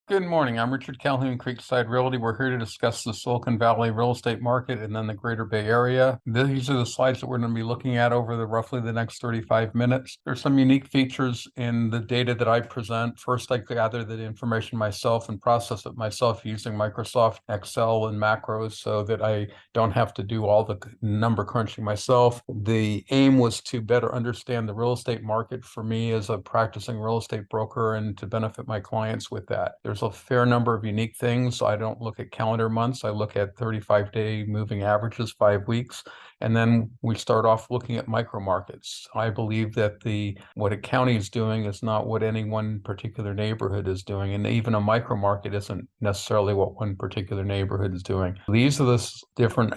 Good morning. I'm Richard Calhoun, Creekside Realty. We're here to discuss the Silicon Valley real estate market and then the greater Bay Area. These are the slides that we're going to be looking at over roughly the next 35 minutes. There's some unique features in the data that I present. First, I gather the information myself and process it myself using Microsoft Excel and macros so that I don't have to do all the number crunching myself. The aim was to better understand the real estate market for me as a practicing real estate broker and to benefit my clients with that. There's a fair number of unique things. I don't look at calendar months. I look at 35-day moving averages, 5 weeks. And then we start off looking at micro markets. I believe that what a county is doing is not what any one particular neighborhood is doing. And even a micro market isn't necessarily what one particular neighborhood is doing. These are the different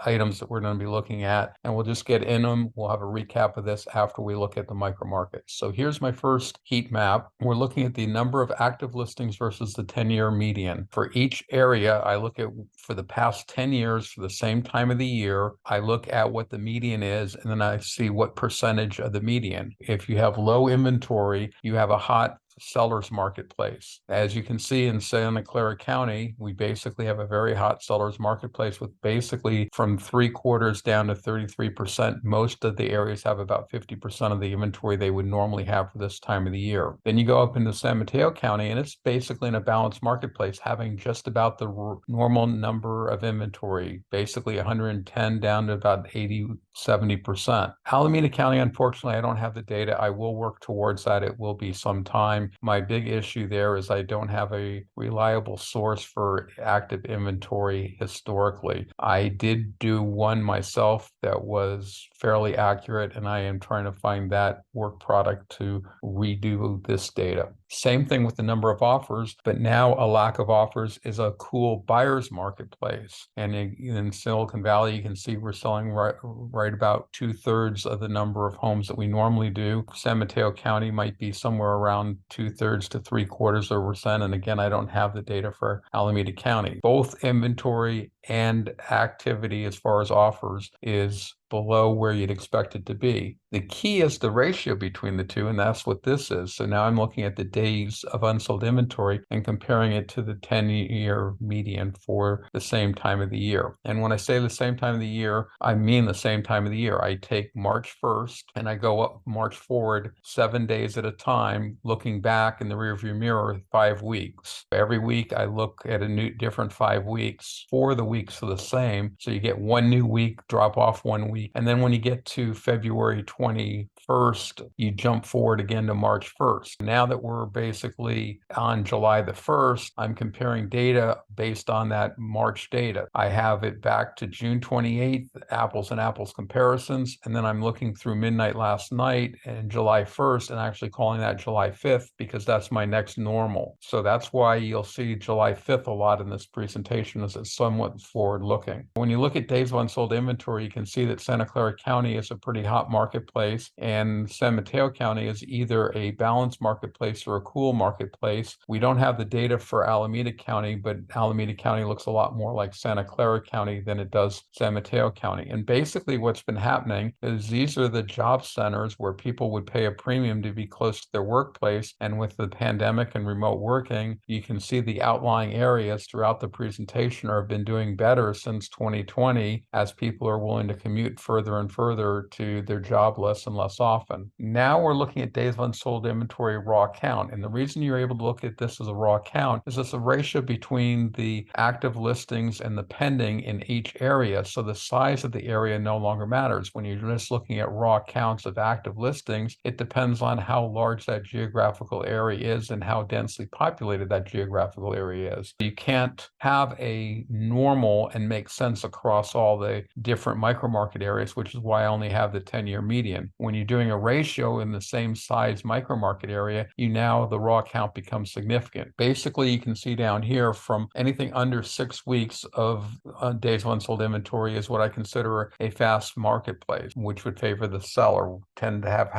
items that we're going to be looking at, and we'll just get in them. We'll have a recap of this after we look at the micro markets. So here's my first heat map. We're looking at the number of active listings versus the 10-year median. For each area, I look at for the past 10 years for the same time of the year. I look at what the median is, and then I see what percentage of the median. If you have low inventory, you have a hot seller's marketplace. As you can see in Santa Clara County, we basically have a very hot seller's marketplace with basically from 3/4 down to 33%. Most of the areas have about 50% of the inventory they would normally have for this time of the year. Then you go up into San Mateo County, and it's basically in a balanced marketplace, having just about the normal number of inventory, basically 110 down to about 80, 70%. Alameda County, unfortunately, I don't have the data. I will work towards that. It will be some time. My big issue there is I don't have a reliable source for active inventory historically. I did do one myself that was fairly accurate, and I am trying to find that work product to redo this data. Same thing with the number of offers, but now a lack of offers is a cool buyer's marketplace. And in Silicon Valley, you can see we're selling right about 2/3 of the number of homes that we normally do. San Mateo County might be somewhere around 2/3 to 3/4%. And again, I don't have the data for Alameda County. Both inventory and activity as far as offers is below where you'd expect it to be. The key is the ratio between the two, and that's what this is. So now I'm looking at the days of unsold inventory and comparing it to the 10-year median for the same time of the year. And when I say the same time of the year, I mean the same time of the year. I take March 1st and I go up March forward 7 days at a time, looking back in the rearview mirror 5 weeks. Every week I look at a different 5 weeks. 4 of the weeks are the same. So you get one new week, drop off 1 week. And then when you get to February 21st, you jump forward again to March 1st. Now that we're basically on July the 1st, I'm comparing data based on that March data. I have it back to June 28th, apples and apples comparisons. And then I'm looking through midnight last night and July 1st and actually calling that July 5th because that's my next normal. So that's why you'll see July 5th a lot in this presentation as it's somewhat forward looking. When you look at days of unsold inventory, you can see that Santa Clara County is a pretty hot marketplace, and San Mateo County is either a balanced marketplace or a cool marketplace. We don't have the data for Alameda County, but Alameda County looks a lot more like Santa Clara County than it does San Mateo County. And basically what's been happening is these are the job centers where people would pay a premium to be close to their workplace. And with the pandemic and remote working, you can see the outlying areas throughout the presentation have been doing better since 2020 as people are willing to commute further and further to their job less and less often. Now we're looking at days of unsold inventory raw count. And the reason you're able to look at this as a raw count is it's a ratio between the active listings and the pending in each area. So the size of the area no longer matters. When you're just looking at raw counts of active listings, it depends on how large that geographical area is and how densely populated that geographical area is. You can't have a normal and make sense across all the different micromarket areas, which is why I only have the 10-year median. When you're doing a ratio in the same size micromarket area, the raw count becomes significant. Basically, you can see down here from anything under 6 weeks of days of unsold inventory is what I consider a fast marketplace, which would favor the seller, tend to have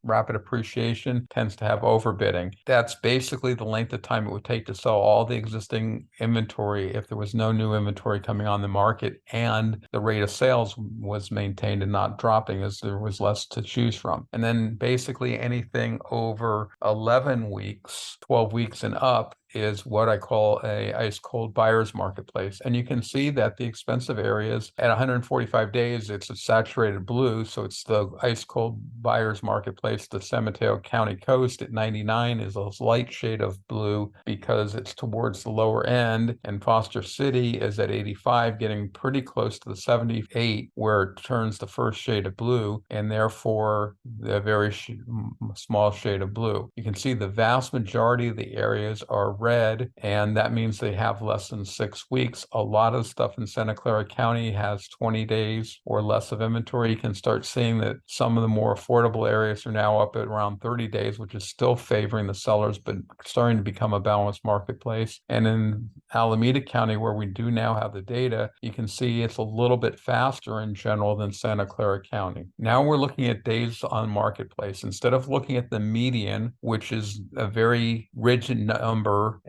rapid appreciation, tends to have overbidding. That's basically the length of time it would take to sell all the existing inventory if there was no new inventory coming on the market and the rate of sales was maintained and not dropping as there was less to choose from. And then basically anything over 11 weeks, 12 weeks and up is what I call a ice cold buyer's marketplace. And you can see that the expensive areas at 145 days, it's a saturated blue. So it's the ice cold buyer's marketplace. The San Mateo County coast at 99 is a light shade of blue because it's towards the lower end. And Foster City is at 85, getting pretty close to the 78, where it turns the first shade of blue, and therefore the very small shade of blue. You can see the vast majority of the areas are red, and that means they have less than 6 weeks. A lot of stuff in Santa Clara County has 20 days or less of inventory. You can start seeing that some of the more affordable areas are now up at around 30 days, which is still favoring the sellers, but starting to become a balanced marketplace. And in Alameda County, where we do now have the data, you can see it's a little bit faster in general than Santa Clara County. Now we're looking at days on marketplace. Instead of looking at the median, which is a very rigid number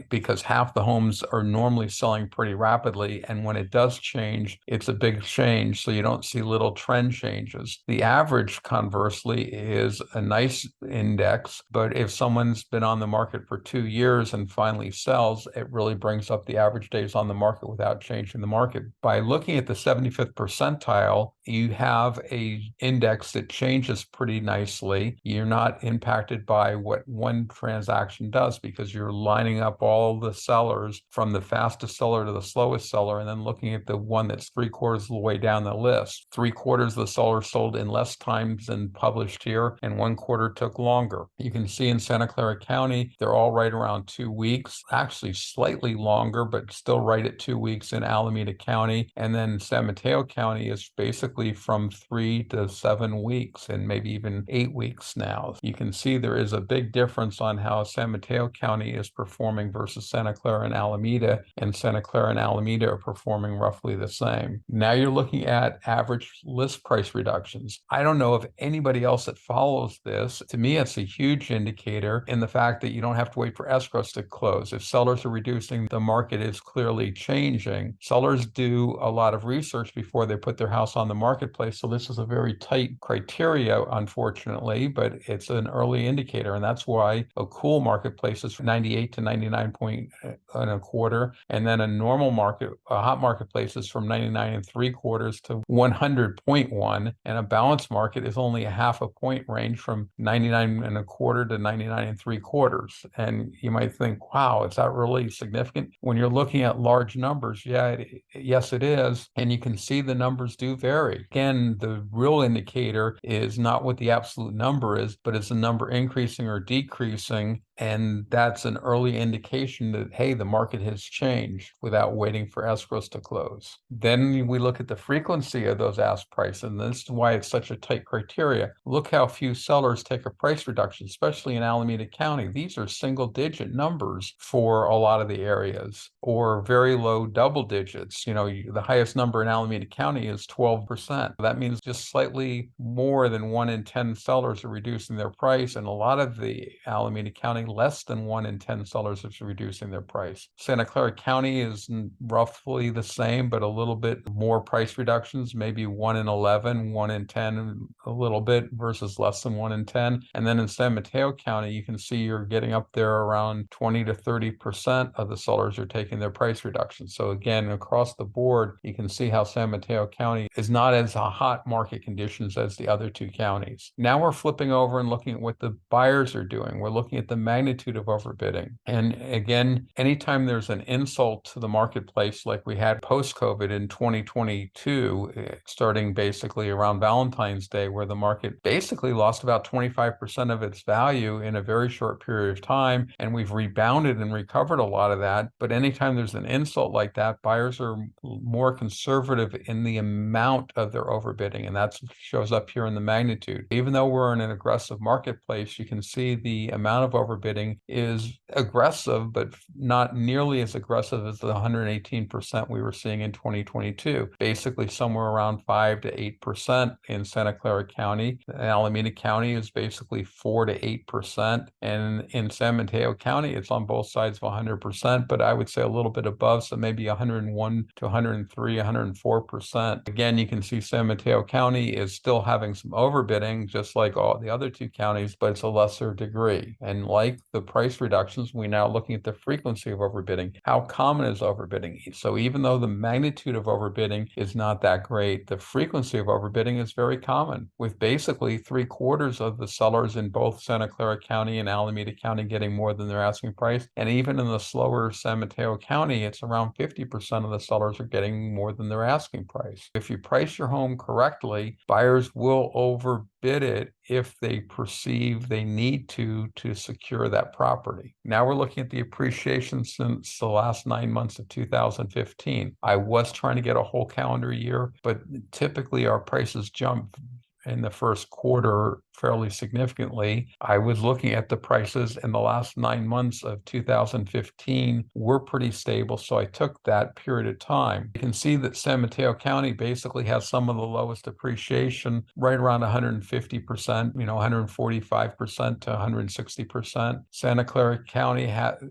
because half the homes are normally selling pretty rapidly, and when it does change, it's a big change, so you don't see little trend changes. The average, conversely, is a nice index, but if someone's been on the market for 2 years and finally sells, it really brings up the average days on the market without changing the market. By looking at the 75th percentile, you have a index that changes pretty nicely. You're not impacted by what one transaction does because you're lining up all the sellers from the fastest seller to the slowest seller, and then looking at the one that's 3/4 of the way down the list. 3/4 of the sellers sold in less times than published here, and 1/4 took longer. You can see in Santa Clara County, they're all right around 2 weeks, actually slightly longer, but still right at 2 weeks in Alameda County. And then San Mateo County is basically from 3 to 7 weeks and maybe even 8 weeks now. You can see there is a big difference on how San Mateo County is performing versus Santa Clara and Alameda, and Santa Clara and Alameda are performing roughly the same. Now you're looking at average list price reductions. I don't know of anybody else that follows this. To me, it's a huge indicator in the fact that you don't have to wait for escrows to close. If sellers are reducing, the market is clearly changing. Sellers do a lot of research before they put their house on the marketplace, so this is a very tight criteria, unfortunately, but it's an early indicator, and that's why a cool marketplace is 98 to 99 point and a quarter, and then a normal market, a hot marketplace is from 99 and 3/4 to 100.1, and a balanced market is only a half a point range from 99 and a quarter to 99 and 3/4. And you might think, wow, is that really significant? When you're looking at large numbers, yes, it is. And you can see the numbers do vary. Again, the real indicator is not what the absolute number is, but is the number increasing or decreasing. And that's an early indication that, hey, the market has changed without waiting for escrows to close. Then we look at the frequency of those ask prices, and this is why it's such a tight criteria. Look how few sellers take a price reduction, especially in Alameda County. These are single-digit numbers for a lot of the areas, or very low double digits. You know, the highest number in Alameda County is 12%. That means just slightly more than 1 in 10 sellers are reducing their price, and a lot of the Alameda County, less than 1 in 10 sellers are reducing their price. Santa Clara County is roughly the same, but a little bit more price reductions, maybe 1 in 11, 1 in 10, a little bit versus less than 1 in 10. And then in San Mateo County, you can see you're getting up there around 20 to 30% of the sellers are taking their price reductions. So again, across the board, you can see how San Mateo County is not as hot market conditions as the other two counties. Now we're flipping over and looking at what the buyers are doing. We're looking at the magnitude of overbidding. And again, anytime there's an insult to the marketplace like we had post-COVID in 2022, starting basically around Valentine's Day, where the market basically lost about 25% of its value in a very short period of time, and we've rebounded and recovered a lot of that. But anytime there's an insult like that, buyers are more conservative in the amount of their overbidding, and that shows up here in the magnitude. Even though we're in an aggressive marketplace, you can see the amount of overbidding is aggressive, but not nearly as aggressive as the 118% we were seeing in 2022. Basically somewhere around 5 to 8% in Santa Clara County. Alameda County is basically 4 to 8%. And in San Mateo County, it's on both sides of 100%, but I would say a little bit above, so maybe 101 to 103, 104%. Again, you can see San Mateo County is still having some overbidding, just like all the other two counties, but it's a lesser degree. And like the price reductions, we're now looking at the frequency of overbidding. How common is overbidding? So even though the magnitude of overbidding is not that great, the frequency of overbidding is very common, with basically 3/4 of the sellers in both Santa Clara County and Alameda County getting more than their asking price. And even in the slower San Mateo County, it's around 50% of the sellers are getting more than their asking price. If you price your home correctly, buyers will overbid it if they perceive they need to secure that property. Now we're looking at the appreciation since the last 9 months of 2015. I was trying to get a whole calendar year, but typically our prices jump in the first quarter fairly significantly. I was looking at the prices in the last 9 months of 2015 were pretty stable, so I took that period of time. You can see that San Mateo County basically has some of the lowest appreciation, right around 150%, 145% to 160%. Santa Clara County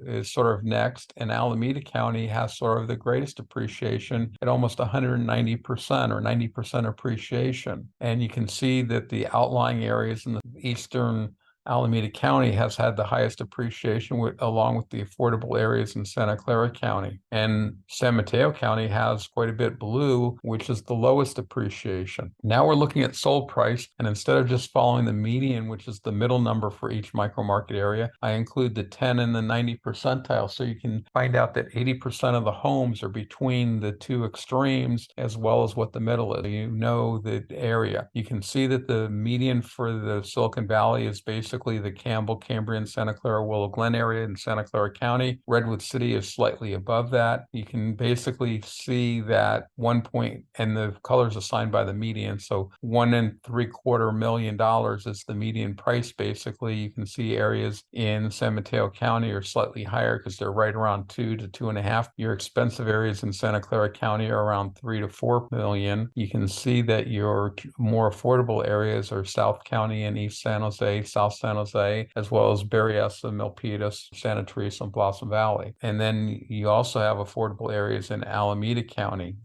is sort of next, and Alameda County has sort of the greatest appreciation at almost 190% or 90% appreciation. And you can see that the outlying areas in the eastern Alameda County has had the highest appreciation along with the affordable areas in Santa Clara County. And San Mateo County has quite a bit blue, which is the lowest appreciation. Now we're looking at sold price, and instead of just following the median, which is the middle number for each micro market area, I include the 10 and the 90 percentile, so you can find out that 80% of the homes are between the two extremes, as well as what the middle is. You know the area. You can see that the median for the Silicon Valley is basically the Campbell, Cambrian, Santa Clara, Willow Glen area in Santa Clara County. Redwood City is slightly above that. You can basically see that 1 point, and the colors assigned by the median. So $1.75 million is the median price. Basically, you can see areas in San Mateo County are slightly higher because they're right around 2 to 2.5. Your expensive areas in Santa Clara County are around 3 to 4 million. You can see that your more affordable areas are South County and East San Jose, South San Jose, as well as Berryessa, Milpitas, Santa Teresa, and Blossom Valley. And then you also have affordable areas in Alameda County.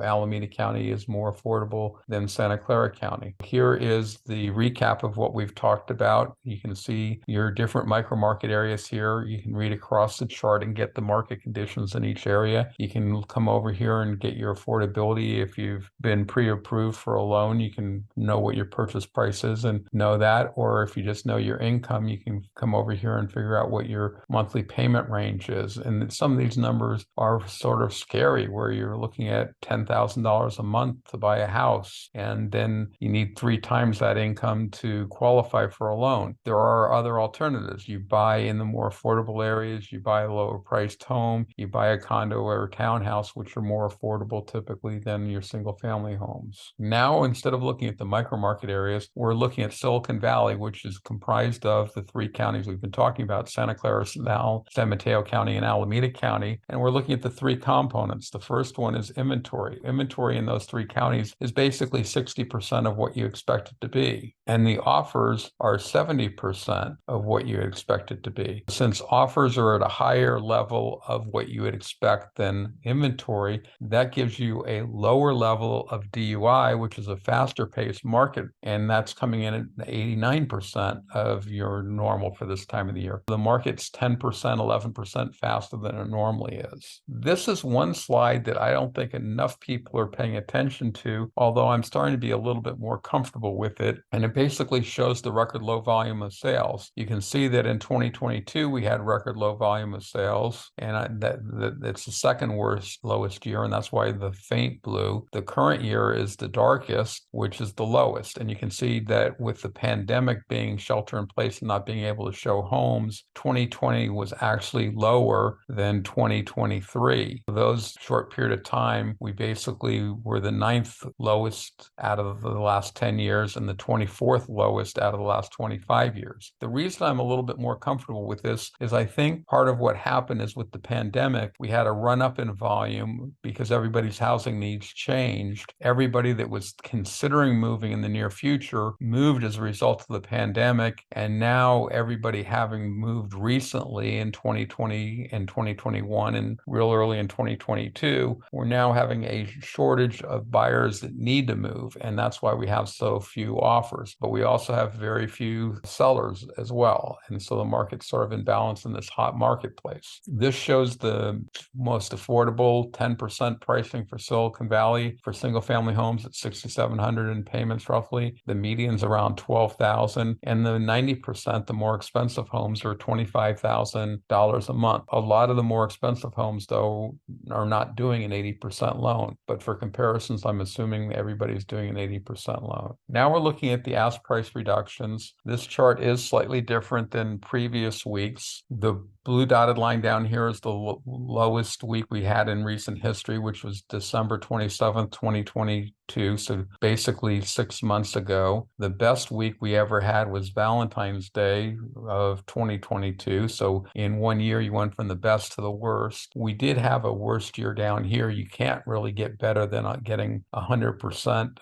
Alameda County is more affordable than Santa Clara County. Here is the recap of what we've talked about. You can see your different micro market areas here. You can read across the chart and get the market conditions in each area. You can come over here and get your affordability. If you've been pre-approved for a loan, you can know what your purchase price is and know that. Or if you just know your income, you can come over here and figure out what your monthly payment range is. And some of these numbers are sort of scary, where you're looking at $10,000 a month to buy a house, and then you need 3 times that income to qualify for a loan. There are other alternatives. You buy in the more affordable areas, you buy a lower priced home, you buy a condo or a townhouse, which are more affordable typically than your single family homes. Now, instead of looking at the micro market areas, we're looking at Silicon Valley, which is comprised of the 3 counties we've been talking about, Santa Clara, San Mateo County, and Alameda County. And we're looking at the 3 components. The first one is inventory. Inventory in those 3 counties is basically 60% of what you expect it to be. And the offers are 70% of what you expect it to be. Since offers are at a higher level of what you would expect than inventory, that gives you a lower level of DUI, which is a faster paced market. And that's coming in at 89% of your normal for this time of the year. The market's 10%, 11% faster than it normally is. This is one slide that I don't think enough people are paying attention to, although I'm starting to be a little bit more comfortable with it. And it basically shows the record low volume of sales. You can see that in 2022, we had record low volume of sales, and that's the second lowest year, and that's why the faint blue. The current year is the darkest, which is the lowest. And you can see that with the pandemic being shelter in place and not being able to show homes, 2020 was actually lower than 2023. For those short period of time, we basically were the 9th lowest out of the last 10 years and the 24th lowest out of the last 25 years. The reason I'm a little bit more comfortable with this is I think part of what happened is with the pandemic, we had a run up in volume because everybody's housing needs changed. Everybody that was considering moving in the near future moved as a result of the pandemic. And now everybody having moved recently in 2020 and 2021 and real early in 2022, we're now having a shortage of buyers that need to move. And that's why we have so few offers. buyers, but we also have very few sellers as well. And so the market's sort of in balance in this hot marketplace. This shows the most affordable 10% pricing for Silicon Valley for single family homes at $6,700 in payments roughly. The median's around $12,000, and the 90%, the more expensive homes, are $25,000 a month. A lot of the more expensive homes, though, are not doing an 80% loan, but for comparisons, I'm assuming everybody's doing an 80% loan. Now we're looking at the ask price reductions. This chart is slightly different than previous weeks. The blue dotted line down here is the lowest week we had in recent history, which was December 27th, 2022. So basically 6 months ago. The best week we ever had was Valentine's Day of 2022. So in 1 year, you went from the best to the worst. We did have a worst year down here. You can't really get better than getting 100%.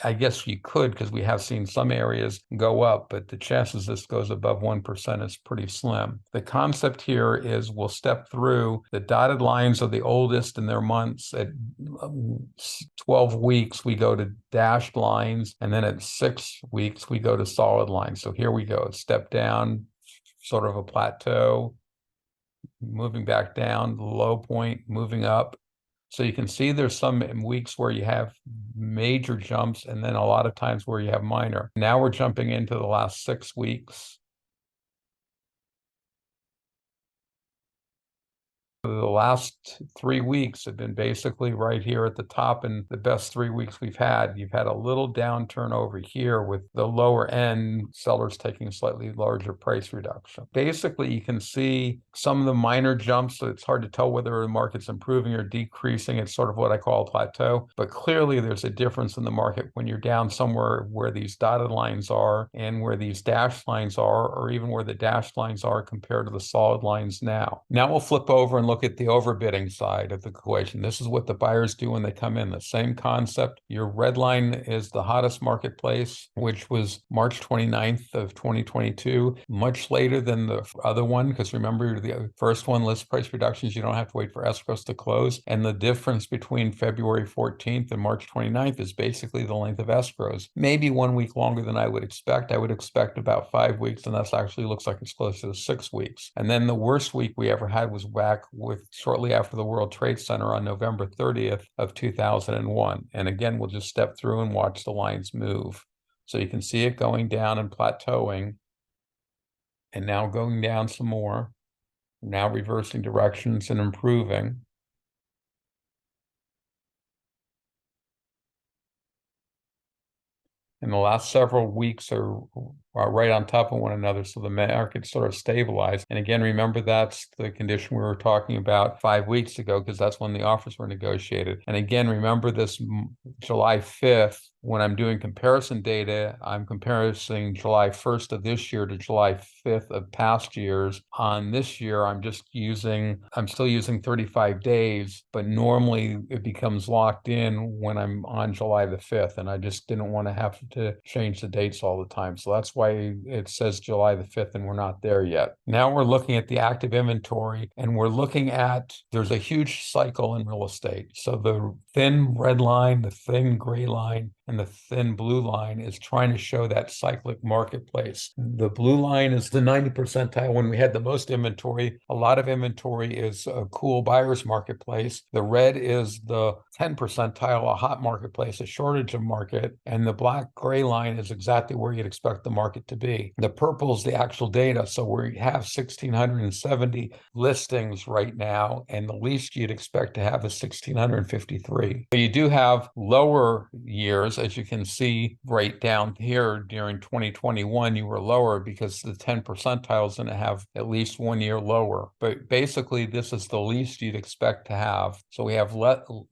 I guess you could, because we have seen some areas go up, but the chances this goes above 1% is pretty slim. The concept here is we'll step through the dotted lines of the oldest in their months. At 12 weeks, we go to dashed lines, and then at 6 weeks, we go to solid lines. So here we go, step down, sort of a plateau, moving back down, low point, moving up. So you can see there's some weeks where you have major jumps, and then a lot of times where you have minor. Now we're jumping into the last 6 weeks. The last 3 weeks have been basically right here at the top, and the best 3 weeks we've had. You've had a little downturn over here with the lower end sellers taking a slightly larger price reduction. Basically, you can see some of the minor jumps, so it's hard to tell whether the market's improving or decreasing. It's sort of what I call a plateau, but clearly there's a difference in the market when you're down somewhere where these dotted lines are and where these dashed lines are, or even where the dashed lines are compared to the solid lines now. Now we'll flip over and look at the overbidding side of the equation. This is what the buyers do when they come in. The same concept. Your red line is the hottest marketplace, which was March 29th of 2022, much later than the other one, because remember the first one, list price reductions, you don't have to wait for escrows to close. And the difference between February 14th and March 29th is basically the length of escrows. Maybe 1 week longer than I would expect. I would expect about 5 weeks, and that actually looks like it's closer to 6 weeks. And then the worst week we ever had was back with shortly after the World Trade Center on November 30th of 2001. And again, we'll just step through and watch the lines move. So you can see it going down and plateauing, and now going down some more, now reversing directions and improving. And the last several weeks are right on top of one another, so the market sort of stabilized. And again, remember that's the condition we were talking about 5 weeks ago, because that's when the offers were negotiated. And again, remember this July 5th, when I'm doing comparison data, I'm comparing July 1st of this year to July 5th of past years. On this year, I'm still using 35 days, but normally it becomes locked in when I'm on July the 5th, and I just didn't want to have to change the dates all the time. So that's why it says July the 5th, and we're not there yet. Now we're looking at the active inventory, and we're looking at, there's a huge cycle in real estate. So the thin red line, the thin gray line, and the thin blue line is trying to show that cyclic marketplace. The blue line is the 90 percentile when we had the most inventory. A lot of inventory is a cool buyer's marketplace. The red is the 10 percentile, a hot marketplace, a shortage of market. And the black gray line is exactly where you'd expect the market to be. The purple is the actual data. So we have 1,670 listings right now, and the least you'd expect to have is 1,653. So you do have lower years. As you can see right down here, during 2021, you were lower because the 10 percentile is going to have at least 1 year lower. But basically, this is the least you'd expect to have. So we have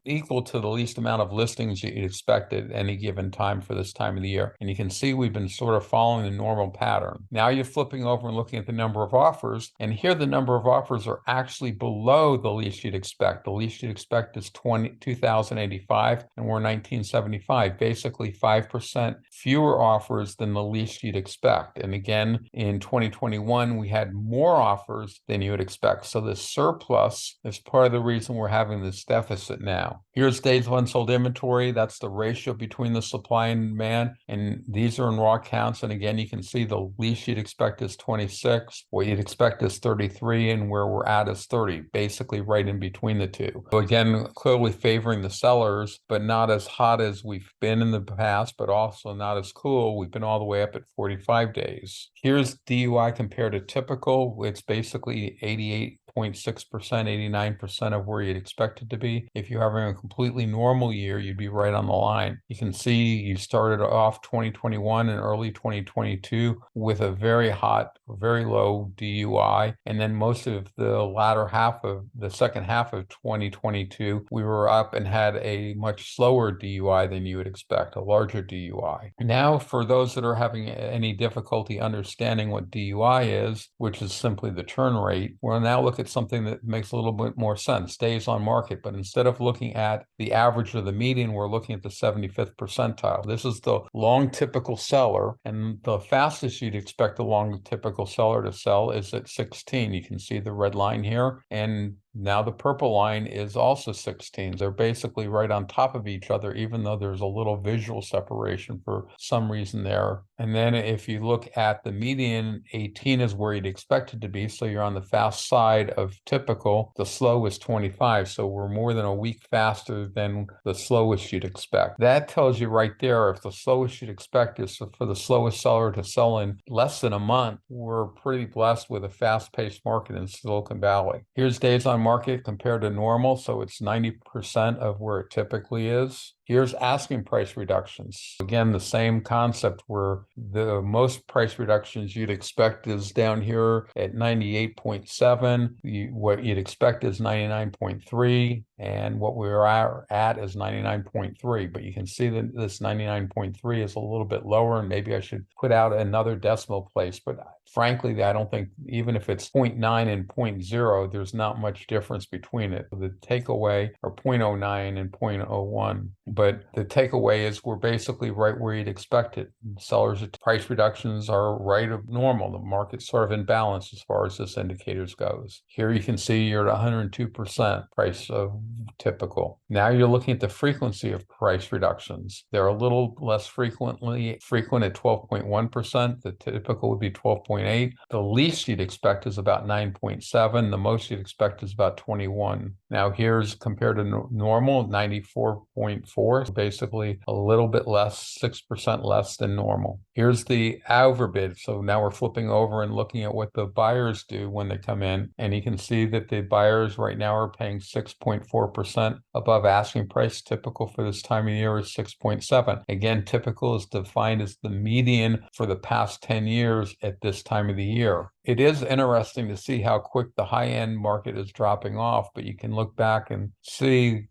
equal to the least amount of listings you'd expect at any given time for this time of the year. And you can see we've been sort of following a normal pattern. Now you're flipping over and looking at the number of offers, and here the number of offers are actually below the least you'd expect. The least you'd expect is 2,085, and we're 1975, basically 5% fewer offers than the least you'd expect. And again, in 2021, we had more offers than you would expect. So this surplus is part of the reason we're having this deficit now. Here's days of unsold inventory. That's the ratio between the supply and demand. And these are in raw counts. And again, you can see the least you'd expect is 26. What you'd expect is 33, and where we're at is 30, basically right in between the two. So again, clearly favoring the sellers, but not as hot as we've been in the past, but also not as cool. We've been all the way up at 45 days. Here's DUI compared to typical. It's basically 88.6%, 89% of where you'd expect it to be. If you're having a completely normal year, you'd be right on the line. You can see you started off 2021 and early 2022 with a very hot, very low DUI. And then most of the latter half of the second half of 2022, we were up and had a much slower DUI than you would expect, a larger DUI. Now, for those that are having any difficulty understanding what DUI is, which is simply the turn rate, we'll now look at something that makes a little bit more sense, days on market. But instead of looking at the average or the median, we're looking at the 75th percentile. This is the long typical seller, and the fastest you'd expect a long typical seller to sell is at 16. You can see the red line here, and now the purple line is also 16. They're basically right on top of each other, even though there's a little visual separation for some reason there. And then if you look at the median, 18 is where you'd expect it to be. So you're on the fast side of typical. The slow is 25. So we're more than a week faster than the slowest you'd expect. That tells you right there, if the slowest you'd expect is for the slowest seller to sell in less than a month, we're pretty blessed with a fast-paced market in Silicon Valley. Here's days on market compared to normal. So it's 90% of where it typically is. Here's asking price reductions. Again, the same concept where the most price reductions you'd expect is down here at 98.7. What you'd expect is 99.3, and what we're at is 99.3. But you can see that this 99.3 is a little bit lower, and maybe I should put out another decimal place. But frankly, I don't think, even if it's 0.9 and 0.0, there's not much difference between it. The takeaway are 0.09 and 0.01. But the takeaway is we're basically right where you'd expect it. Sellers' price reductions are right of normal. The market's sort of in balance as far as this indicators goes. Here you can see you're at 102% price of typical. Now you're looking at the frequency of price reductions. They're a little less frequent at 12.1%. The typical would be 12.8. The least you'd expect is about 9.7. The most you'd expect is about 21. Now here's compared to normal, 94.4. Basically a little bit less, 6% less than normal. Here's the overbid. So now we're flipping over and looking at what the buyers do when they come in. And you can see that the buyers right now are paying 6.4% above asking price. Typical for this time of year is 6.7. Again, typical is defined as the median for the past 10 years at this time of the year. It is interesting to see how quick the high-end market is dropping off, but you can look back and see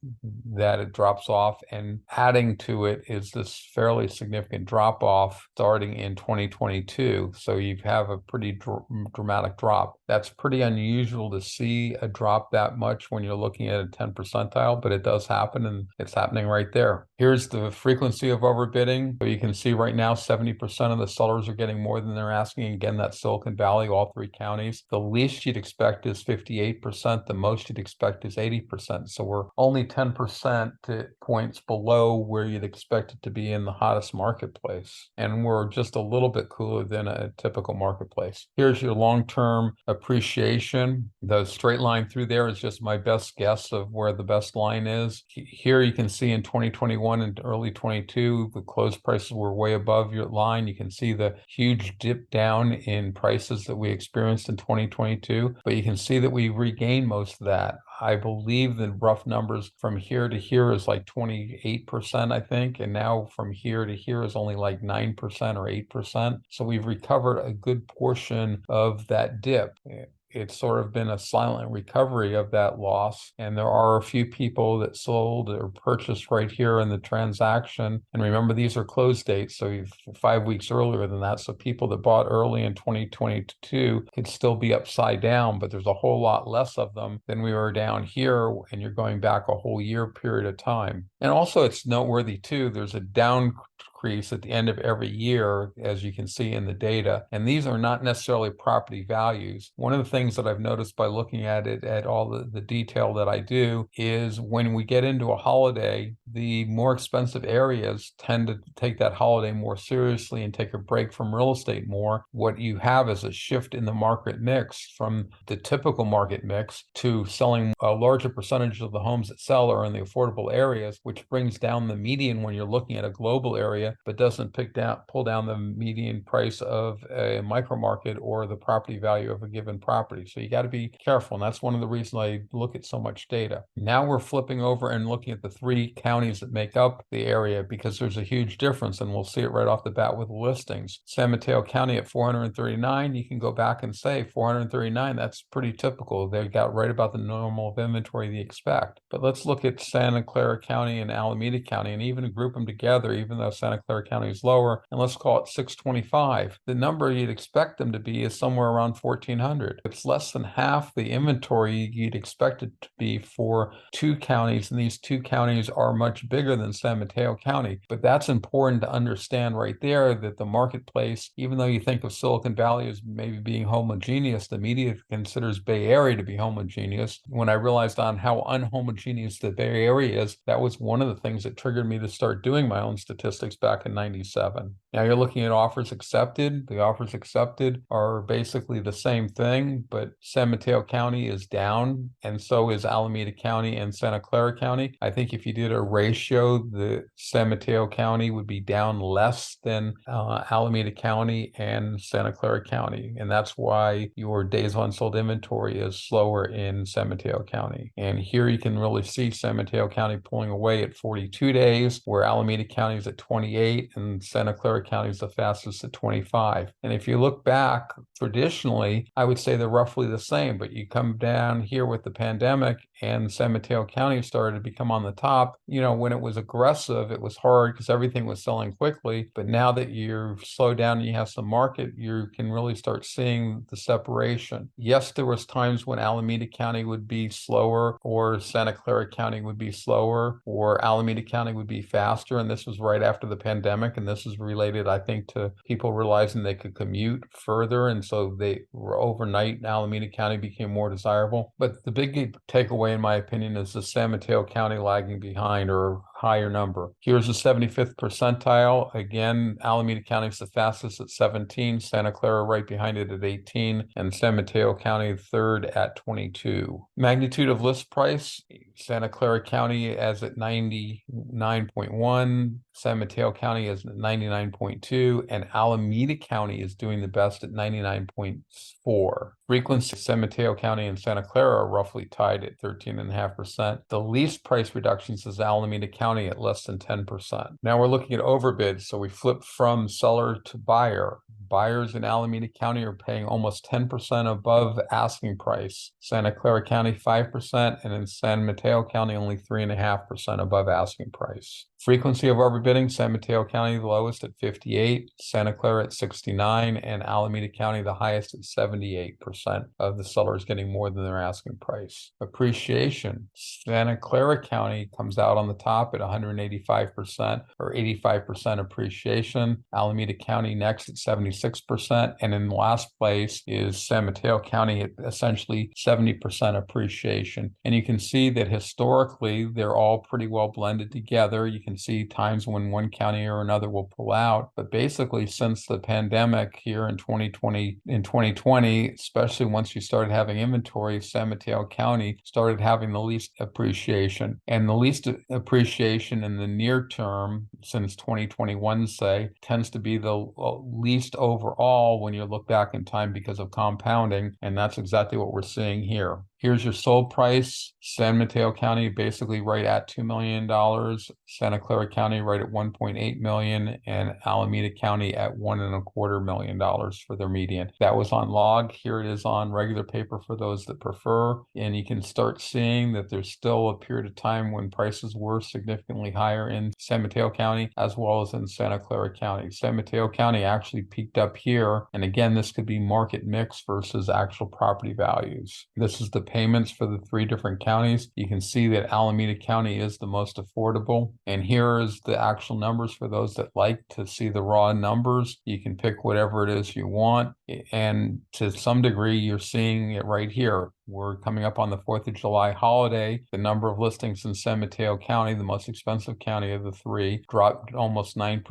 that it drops off, and adding to it is this fairly significant drop-off starting in 2022. So you have a pretty dramatic drop. That's pretty unusual to see a drop that much when you're looking at a 10 percentile, but it does happen, and it's happening right there. Here's the frequency of overbidding. So you can see right now 70% of the sellers are getting more than they're asking. Again, that's Silicon Valley, all 3 counties. The least you'd expect is 58%. The most you'd expect is 80%. So we're only 10% points below where you'd expect it to be in the hottest marketplace. And we're just a little bit cooler than a typical marketplace. Here's your long-term appreciation. The straight line through there is just my best guess of where the best line is. Here you can see in 2021 and early 22, the close prices were way above your line. You can see the huge dip down in prices that we experienced in 2022, but you can see that we regained most of that. I believe the rough numbers from here to here is like 28%, I think. And now from here to here is only like 9% or 8%. So we've recovered a good portion of that dip. it's sort of been a silent recovery of that loss. And there are a few people that sold or purchased right here in the transaction. And remember, these are close dates, so 5 weeks earlier than that. So people that bought early in 2022 could still be upside down, but there's a whole lot less of them than we were down here, and you're going back a whole year period of time. And also it's noteworthy too, there's a decrease at the end of every year, as you can see in the data. And these are not necessarily property values. One of the things that I've noticed by looking at it at all the detail that I do is when we get into a holiday, the more expensive areas tend to take that holiday more seriously and take a break from real estate more. What you have is a shift in the market mix from the typical market mix to selling a larger percentage of the homes that sell are in the affordable areas, which brings down the median when you're looking at a global area, but doesn't pull down the median price of a micro market or the property value of a given property. So you got to be careful. And that's one of the reasons I look at so much data. Now we're flipping over and looking at the 3 counties that make up the area, because there's a huge difference, and we'll see it right off the bat with the listings. San Mateo County at 439, you can go back and say 439, that's pretty typical. They got right about the normal of inventory they expect. But let's look at Santa Clara County and Alameda County and even group them together, even though Santa Clara County is lower, and let's call it 625. The number you'd expect them to be is somewhere around 1,400. It's less than half the inventory you'd expect it to be for 2 counties, and these 2 counties are much bigger than San Mateo County. But that's important to understand right there, that the marketplace, even though you think of Silicon Valley as maybe being homogeneous, the media considers Bay Area to be homogeneous. When I realized on how unhomogeneous the Bay Area is, that was one of the things that triggered me to start doing my own statistics back in 97. Now you're looking at offers accepted. The offers accepted are basically the same thing, but San Mateo County is down, and so is Alameda County and Santa Clara County. I think if you did a ratio, the San Mateo County would be down less than Alameda County and Santa Clara County. And that's why your days of unsold inventory is slower in San Mateo County. And here you can really see San Mateo County pulling away at 42 days, where Alameda County is at 28 and Santa Clara County is the fastest at 25. And if you look back traditionally, I would say they're roughly the same, but you come down here with the pandemic and San Mateo County started to become on the top. You know, when it was aggressive, it was hard because everything was selling quickly. But now that you're slowed down and you have some market, you can really start seeing the separation. Yes, there was times when Alameda County would be slower, or Santa Clara County would be slower, or Alameda County would be faster. And this was right after the pandemic. And this is related, I think, to people realizing they could commute further. And so they were overnight, Alameda County became more desirable. But the big takeaway, in my opinion, is the San Mateo County lagging behind, or higher number. Here's the 75th percentile. Again, Alameda County is the fastest at 17, Santa Clara right behind it at 18, and San Mateo County third at 22. Magnitude of list price, Santa Clara County as at 99.1, San Mateo County is at 99.2, and Alameda County is doing the best at 99.4. Frequency, San Mateo County and Santa Clara are roughly tied at 13.5%. The least price reductions is Alameda County at less than 10%. Now we're looking at overbid. So we flip from seller to buyer. Buyers in Alameda County are paying almost 10% above asking price. Santa Clara County 5%, and in San Mateo County only 3.5% above asking price. Frequency of overbidding, San Mateo County the lowest at 58, Santa Clara at 69, and Alameda County the highest at 78% of the sellers getting more than their asking price. Appreciation, Santa Clara County comes out on the top at 185% or 85% appreciation. Alameda County next at 76%, and in last place is San Mateo County at essentially 70% appreciation. And you can see that historically they're all pretty well blended together. You can see times when one county or another will pull out, but basically since the pandemic here in 2020, especially once you started having inventory, San Mateo County started having the least appreciation. And the least appreciation in the near term since 2021, say, tends to be the least overall when you look back in time because of compounding. And that's exactly what we're seeing here. Here's your sold price. San Mateo County basically right at $2 million. Santa Clara County right at 1.8 million, and Alameda County at $1.25 million for their median. That was on log. Here it is on regular paper for those that prefer. And you can start seeing that there's still a period of time when prices were significantly higher in San Mateo County as well as in Santa Clara County. San Mateo County actually peaked up here. And again, this could be market mix versus actual property values. This is the payments for the 3 different counties. You can see that Alameda County is the most affordable. And here is the actual numbers for those that like to see the raw numbers. You can pick whatever it is you want. And to some degree, you're seeing it right here. We're coming up on the 4th of July holiday. The number of listings in San Mateo County, the most expensive county of the 3, dropped almost 9%,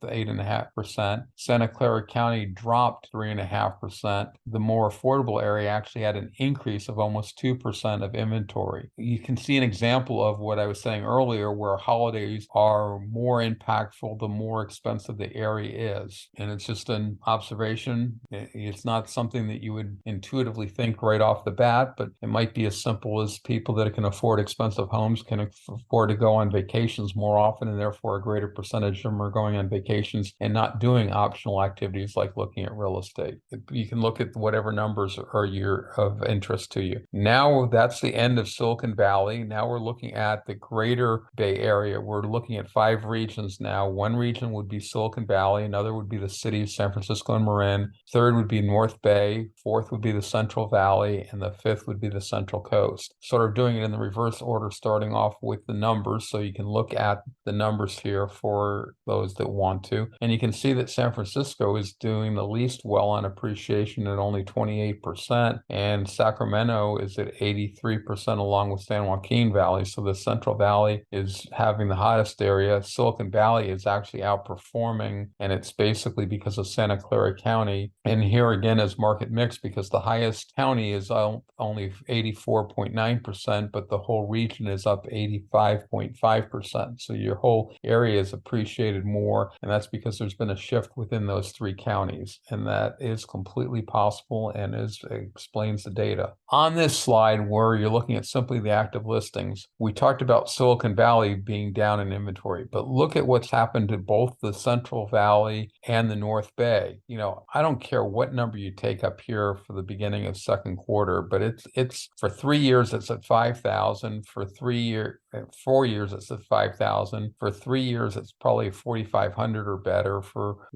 8.5%. Santa Clara County dropped 3.5%. The more affordable area actually had an increase of almost 2% of inventory. You can see an example of what I was saying earlier, where holidays are more impactful the more expensive the area is. And it's just an observation. It's not something that you would intuitively think right off the bat, but it might be as simple as people that can afford expensive homes can afford to go on vacations more often, and therefore a greater percentage of them are going on vacations and not doing optional activities like looking at real estate. You can look at whatever numbers are of interest to you. Now that's the end of Silicon Valley. Now we're looking at the greater Bay Area. We're looking at 5 regions now. One region would be Silicon Valley, another would be the cities, San Francisco and Marin. Third would be North Bay. Fourth would be the Central Valley, and the 5th would be the Central Coast. Sort of doing it in the reverse order, starting off with the numbers, so you can look at the numbers here for those that want to. And you can see that San Francisco is doing the least well on appreciation at only 28%, and Sacramento is at 83% along with San Joaquin Valley. So the Central Valley is having the hottest area. Silicon Valley is actually outperforming, and it's basically because of Santa Clara County. And here again is market mix, because the highest county is only 84.9%, but the whole region is up 85.5%. So your whole area is appreciated more, and that's because there's been a shift within those 3 counties, and that is completely possible and explains the data. On this slide, where you're looking at simply the active listings, we talked about Silicon Valley being down in inventory, but look at what's happened to both the Central Valley and the North Bay. You know, I don't care what number you take up here for the beginning of second quarter, but it's for 3 years it's at 5,000. For 4 years it's at 5,000. For 3 years it's probably 4,500 or better. For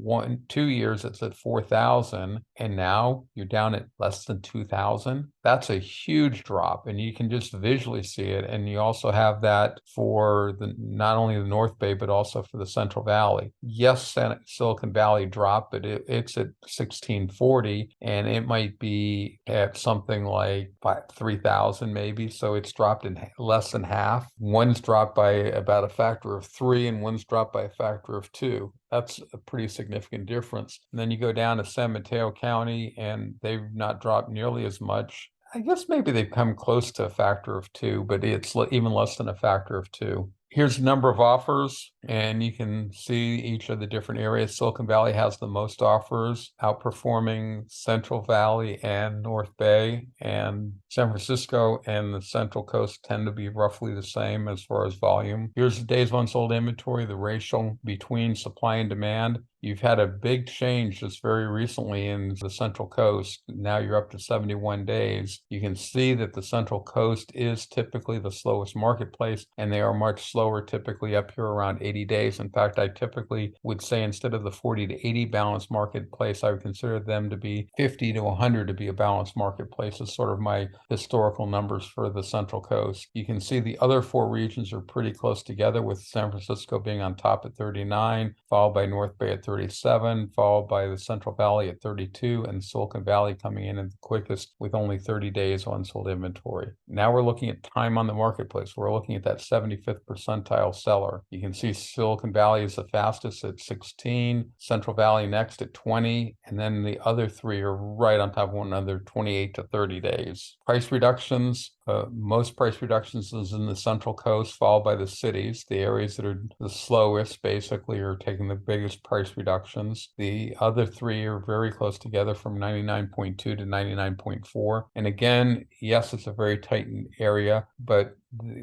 2 years it's at 4,000, and now you're down at less than 2,000. That's a huge drop, and you can just visually see it. And you also have that for not only the North Bay, but also for the Central Valley. Yes, Silicon Valley dropped, but it's at 1,640, and it might be at something like 3,000 maybe. So it's dropped in less than half. One's dropped by about a factor of 3, and one's dropped by a factor of 2. That's a pretty significant difference. And then you go down to San Mateo County, and they've not dropped nearly as much. I guess maybe they've come close to a factor of 2, but it's even less than a factor of 2. Here's the number of offers, and you can see each of the different areas. Silicon Valley has the most offers, outperforming Central Valley and North Bay, and San Francisco and the Central Coast tend to be roughly the same as far as volume. Here's the days of unsold inventory, the ratio between supply and demand. You've had a big change just very recently in the Central Coast. Now you're up to 71 days. You can see that the Central Coast is typically the slowest marketplace, and they are much slower, typically up here around 80 days. In fact, I typically would say instead of the 40 to 80 balanced marketplace, I would consider them to be 50 to 100 to be a balanced marketplace. Is sort of my historical numbers for the Central Coast. You can see the other 4 regions are pretty close together, with San Francisco being on top at 39, followed by North Bay at 37, followed by the Central Valley at 32, and Silicon Valley coming in at the quickest with only 30 days of unsold inventory. Now we're looking at time on the marketplace. We're looking at that 75th percentile seller. You can see Silicon Valley is the fastest at 16, Central Valley next at 20, and then the other 3 are right on top of one another, 28 to 30 days. Price reductions Most price reductions is in the Central Coast, followed by the cities. The areas that are the slowest basically are taking the biggest price reductions. The other three are very close together from 99.2 to 99.4. And again, yes, it's a very tight area, but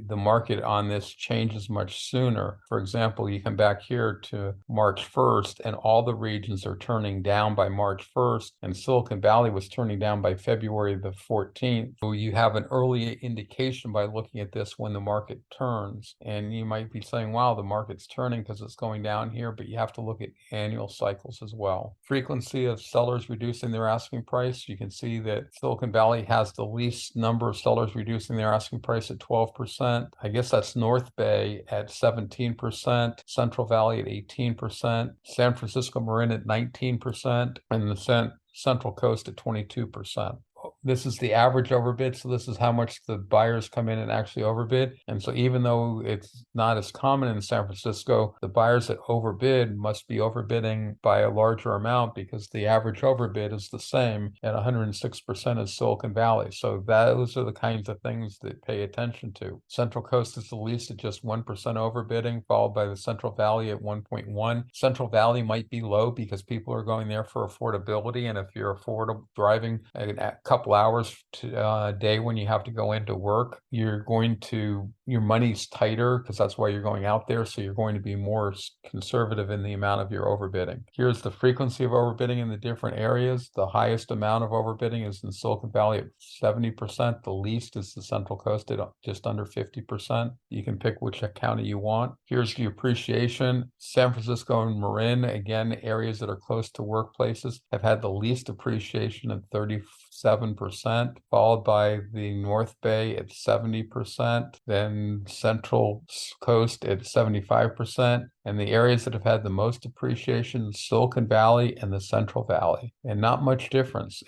the market on this changes much sooner. For example, you come back here to March 1st, and all the regions are turning down by March 1st, and Silicon Valley was turning down by February the 14th. So you have an early indication by looking at this when the market turns. And you might be saying, wow, the market's turning because it's going down here, but you have to look at annual cycles as well. Frequency of sellers reducing their asking price. You can see that Silicon Valley has the least number of sellers reducing their asking price at 12%. I guess that's North Bay at 17%, Central Valley at 18%, San Francisco Marin at 19%, and the Central Coast at 22%. This is the average overbid, so this is how much the buyers come in and actually overbid. And so even though it's not as common in San Francisco, the buyers that overbid must be overbidding by a larger amount because the average overbid is the same at 106% as Silicon Valley. So those are the kinds of things that pay attention to. Central Coast is the least at just 1% overbidding, followed by the Central Valley at 1.1. Central Valley might be low because people are going there for affordability, and if you're affordable driving a couple hours a day when you have to go into work, your money's tighter because that's why you're going out there. So you're going to be more conservative in the amount of your overbidding. Here's the frequency of overbidding in the different areas. The highest amount of overbidding is in Silicon Valley at 70%. The least is the Central Coast at just under 50%. You can pick which county you want. Here's the appreciation. San Francisco and Marin, again, areas that are close to workplaces, have had the least appreciation at 37%, followed by the North Bay at 70%, then Central Coast at 75%, and the areas that have had the most appreciation, Silicon Valley and the Central Valley, and not much difference.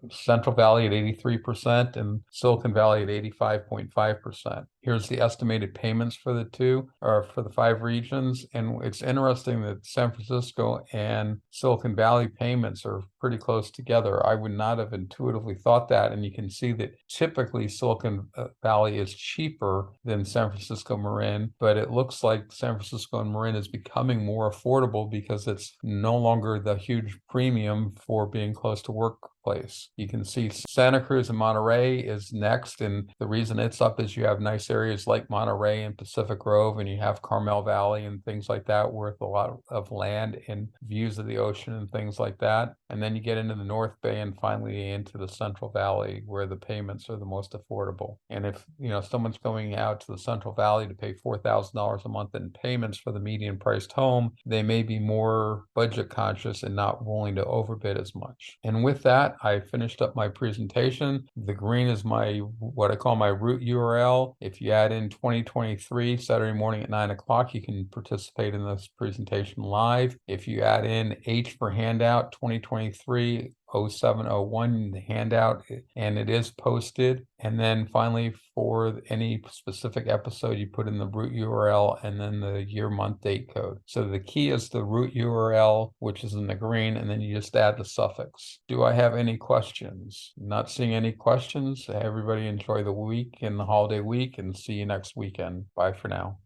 Central Valley at 83% and Silicon Valley at 85.5%. Here's the estimated payments for the 5 regions, and it's interesting that San Francisco and Silicon Valley payments are pretty close together. I would not have intuitively thought that, and you can see that typically Silicon Valley is cheaper than San Francisco Marin, but it looks like San Francisco and Marin is becoming more affordable because it's no longer the huge premium for being close to workplace. You can see Santa Cruz and Monterey is next, and the reason it's up is you have nice areas like Monterey and Pacific Grove, and you have Carmel Valley and things like that with a lot of land and views of the ocean and things like that. And then you get into the North Bay and finally into the Central Valley where the payments are the most affordable. And if someone's going out to the Central Valley to pay $4,000 a month in payments for the median priced home, they may be more budget conscious and not willing to overbid as much. And with that, I finished up my presentation. The green is what I call my root URL. If you add in 2023 Saturday morning at 9 o'clock, you can participate in this presentation live. If you add in H for handout 2023 0701, the handout, and it is posted. And then finally, for any specific episode, you put in the root URL and then the year, month, date code. So the key is the root URL, which is in the green, and then you just add the suffix. Do I have any questions? Not seeing any questions. Everybody enjoy the week and the holiday week, and see you next weekend. Bye for now.